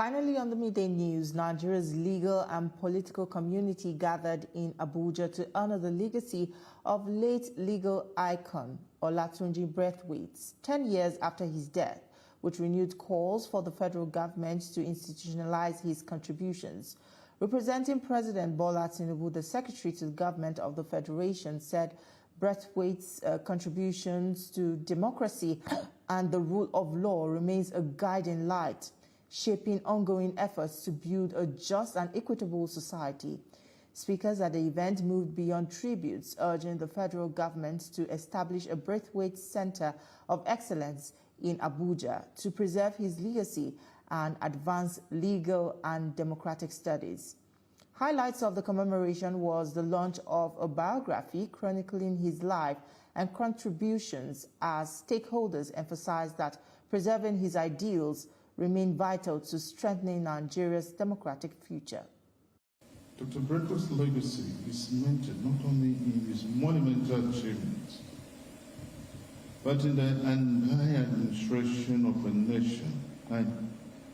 Finally, on the midday news, Nigeria's legal and political community gathered in Abuja to honor the legacy of late legal icon Tunji Braithwaite 10 years after his death, which renewed calls for the federal government to institutionalize his contributions. Representing President Bola Tinubu, the Secretary to the Government of the Federation, said Braithwaite's contributions to democracy and the rule of law remains a guiding light, shaping ongoing efforts to build a just and equitable society. Speakers at the event moved beyond tributes, urging the federal government to establish a Braithwaite Center of Excellence in Abuja to preserve his legacy and advance legal and democratic studies. Highlights of the commemoration was the launch of a biography chronicling his life and contributions, as stakeholders emphasized that preserving his ideals remain vital to strengthening Nigeria's democratic future. Dr. Braithwaite's legacy is cemented not only in his monumental achievements, but in the entire administration of a nation.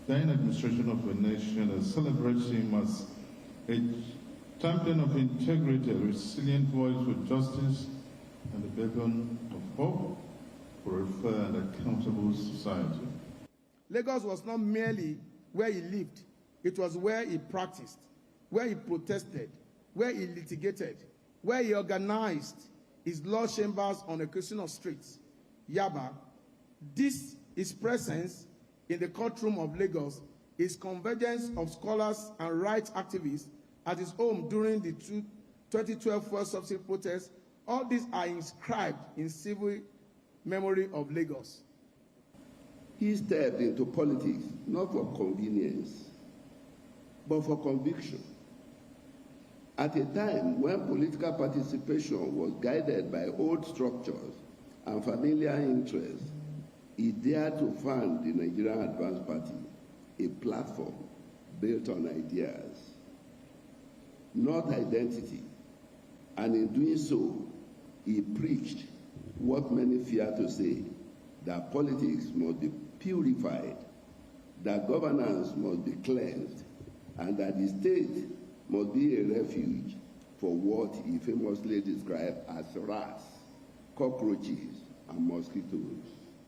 The administration of a nation that celebrates him as a champion of integrity, a resilient voice for justice, and a beacon of hope for a fair and accountable society. Lagos was not merely where he lived, it was where he practiced, where he protested, where he litigated, where he organized his law chambers on a question of streets, Yaba. This, his presence in the courtroom of Lagos, his convergence of scholars and rights activists at his home during the 2012 fuel subsidy protests, all these are inscribed in civil memory of Lagos. He stepped into politics not for convenience, but for conviction. At a time when political participation was guided by old structures and familiar interests, he dared to found the Nigerian Advance Party, a platform built on ideas, not identity. And in doing so, he preached what many fear to say, that politics must be purified, that governance must be cleansed, and that the state must be a refuge for what he famously described as rats, cockroaches, and mosquitoes.